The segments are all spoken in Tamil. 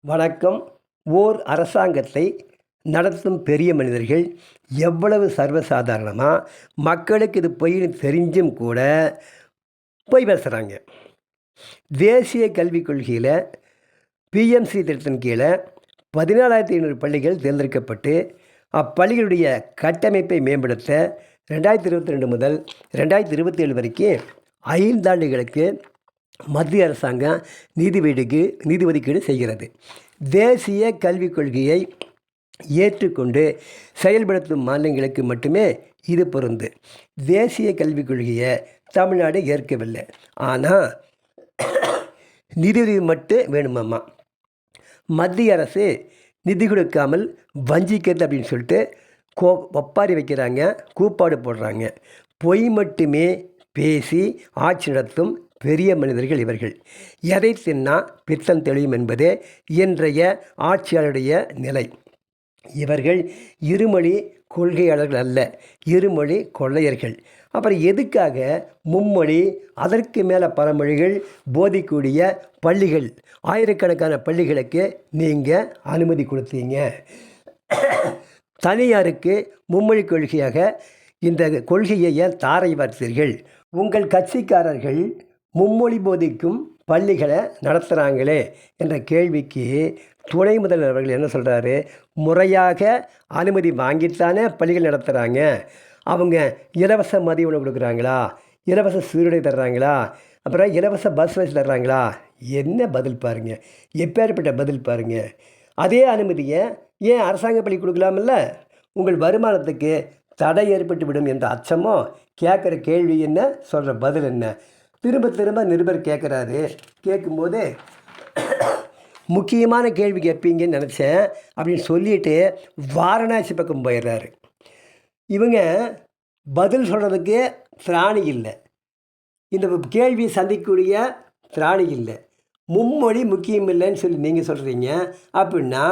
வணக்கம். ஓர் அரசாங்கத்தை நடத்தும் பெரிய மனிதர்கள் எவ்வளவு சர்வசாதாரணமாக மக்களுக்கு இது பொய்ன்னு தெரிஞ்சும் கூட பொய் பேசுகிறாங்க. தேசிய கல்விக் கொள்கையில் பிஎம்சி திட்டத்தின் கீழே 14,500 பள்ளிகள் தேர்ந்தெடுக்கப்பட்டு அப்பள்ளிகளுடைய கட்டமைப்பை மேம்படுத்த 2022 முதல் 2027 வரைக்கும் 5 ஆண்டுகளுக்கு மத்திய அரசாங்கம் நிதி ஒதுக்கீடு செய்கிறது. தேசிய கல்விக் கொள்கையை ஏற்றுக்கொண்டு செயல்படுத்தும் மாநிலங்களுக்கு மட்டுமே இது பொருந்து. தேசிய கல்விக் கொள்கையை தமிழ்நாடு ஏற்கவில்லை. ஆனால் நிதியுதவி மட்டும் வேணுமாம்மா. மத்திய அரசு நிதி கொடுக்காமல் வஞ்சிக்கிறது அப்படின்னு சொல்லிட்டு ஒப்பாரி வைக்கிறாங்க, கூப்பாடு போடுறாங்க. பொய் மட்டுமே பேசி ஆட்சி நடத்தும் பெரிய மனிதர்கள் இவர்கள். எதை தின்னா பித்தம் தெளியும் என்பதே இன்றைய ஆட்சியாளருடைய நிலை. இவர்கள் இருமொழி கொள்கையாளர்கள் அல்ல, இருமொழி கொள்ளையர்கள். அப்புறம் எதுக்காக மும்மொழி அதற்கு மேலே பல மொழிகள் போதிக்கூடிய பள்ளிகள், ஆயிரக்கணக்கான பள்ளிகளுக்கு நீங்கள் அனுமதி கொடுத்தீங்க? தனியாருக்கு மும்மொழி கொள்கையாக இந்த கொள்கையை ஏன் தாரை வார்த்தீர்கள்? உங்கள் கட்சிக்காரர்கள் மும்மொழி போதிக்கும் பள்ளிகளை நடத்துகிறாங்களே என்ற கேள்விக்கு துணை முதல்வர் அவர்கள் என்ன சொல்கிறாரு? முறையாக அனுமதி வாங்கித்தானே பள்ளிகள் நடத்துகிறாங்க. அவங்க இலவச மதிய உணவு கொடுக்குறாங்களா? இலவச சீருடை தர்றாங்களா? அப்புறம் இலவச பஸ் வசதி தர்றாங்களா? என்ன பதில் பாருங்கள், எப்பேற்பட்ட பதில் பாருங்கள். அதே அனுமதியை ஏன் அரசாங்க பள்ளி கொடுக்கலாமில்ல? உங்கள் வருமானத்துக்கு தடை ஏற்பட்டு விடும் என்ற அச்சமோ? கேட்குற கேள்வி என்ன, சொல்கிற பதில் என்ன? திரும்ப திரும்ப நிருபர் கேட்குறாரு. கேட்கும்போது முக்கியமான கேள்வி கேட்பீங்கன்னு நினச்சேன் அப்படின்னு சொல்லிட்டு வாரணாசி பக்கம் போயிடுறாரு. இவங்க பதில் சொல்கிறதுக்கு திராணி இல்லை, இந்த கேள்வியை சந்திக்கக்கூடிய திராணி இல்லை. மும்மொழி முக்கியம் இல்லைன்னு சொல்லி நீங்கள் சொல்கிறீங்க. அப்படின்னா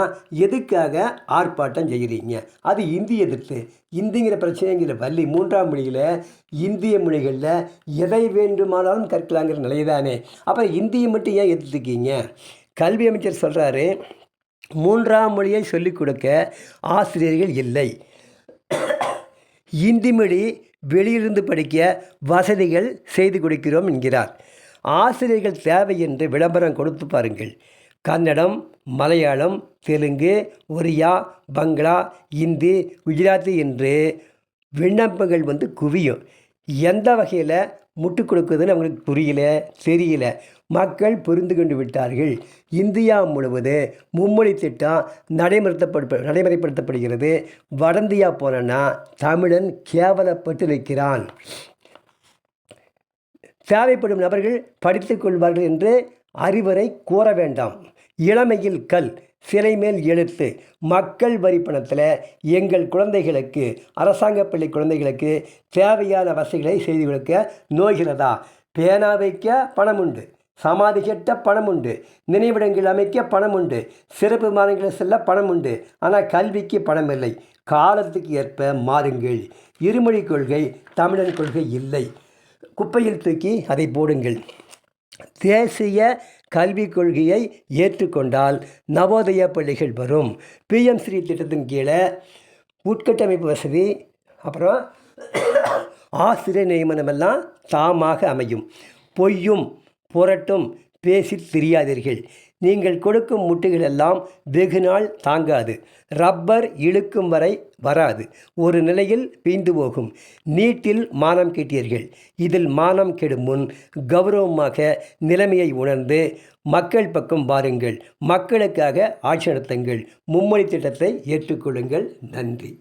எதுக்காக ஆர்ப்பாட்டம் செய்கிறீங்க? அது இந்தி எதிர்த்து. இந்திங்கிற பிரச்சனைங்கிற வள்ளி 3ஆம் மொழியில் இந்திய மொழிகளில் எதை வேண்டுமானாலும் கற்கலாங்கிற நிலைதானே. அப்புறம் இந்தியை மட்டும் ஏன் எதிர்த்துக்கீங்க? கல்வி அமைச்சர் சொல்கிறாரு, 3ஆம் மொழியை சொல்லிக் கொடுக்க ஆசிரியர்கள் இல்லை, இந்தி மொழி வெளியிலிருந்து படிக்க வசதிகள் செய்து கொடுக்கிறோம் என்கிறார். ஆசிரியர்கள் தேவை என்று விளம்பரம் கொடுத்து பாருங்கள். கன்னடம், மலையாளம், தெலுங்கு, ஒரியா, பங்களா, இந்தி, குஜராத்தி என்று விண்ணப்பங்கள் குவியும். எந்த வகையில் முட்டுக் கொடுக்குதுன்னு அவங்களுக்கு தெரியல. மக்கள் புரிந்து கொண்டு விட்டார்கள். இந்தியா முழுவது மும்மொழி திட்டம் நடைமுறைப்படுத்தப்படுகிறது. வடந்தியா போனன்னா தமிழன் கேவலப்பட்டு நிற்கிறான். தேவைப்படும் நபர்கள் படித்து கொள்வார்கள் என்று அறிவுரை கூற வேண்டாம். இளமையில் கல், சிலை மேல் எழுத்து. மக்கள் வரி பணத்தில் எங்கள் குழந்தைகளுக்கு, அரசாங்க பள்ளி குழந்தைகளுக்கு தேவையான வசதிகளை செய்து கொடுக்க நோய்கிறதா? பேனா வைக்க பணம் உண்டு, சமாதி கட்ட பணம் உண்டு, நினைவிடங்கள் அமைக்க பணம் உண்டு, சிறப்பு மாநிலங்களை செல்ல பணம் உண்டு. ஆனால் கல்விக்கு பணம் இல்லை. காலத்துக்கு ஏற்ப மாறுங்கள். இருமொழி கொள்கை தமிழன் கொள்கை இல்லை. குப்பையில் தூக்கி அதை போடுங்கள். தேசிய கல்விக் கொள்கையை ஏற்றுக்கொண்டால் நவோதய பள்ளிகள் வரும். பிஎம்ஸ்ரீ திட்டத்தின் கீழே உட்கட்டமைப்பு வசதி, அப்புறம் ஆசிரியர் நியமனமெல்லாம் தாமாக அமையும். பொய்யும் புரட்டும் பேசி தெரியாதீர்கள். நீங்கள் கொடுக்கும் முட்டுகள் எல்லாம் வெகு நாள் தாங்காது. ரப்பர் இழுக்கும் வரை வராது, ஒரு நிலையில் பீந்து போகும். நீட்டில் மானம் கெட்டீர்கள். இதில் மானம் கெடும் முன் கௌரவமாக நிலைமையை உணர்ந்து மக்கள் பக்கம் வாருங்கள். மக்களுக்காக ஆட்சி நடத்துங்கள். மும்மொழி திட்டத்தை ஏற்றுக்கொள்ளுங்கள். நன்றி.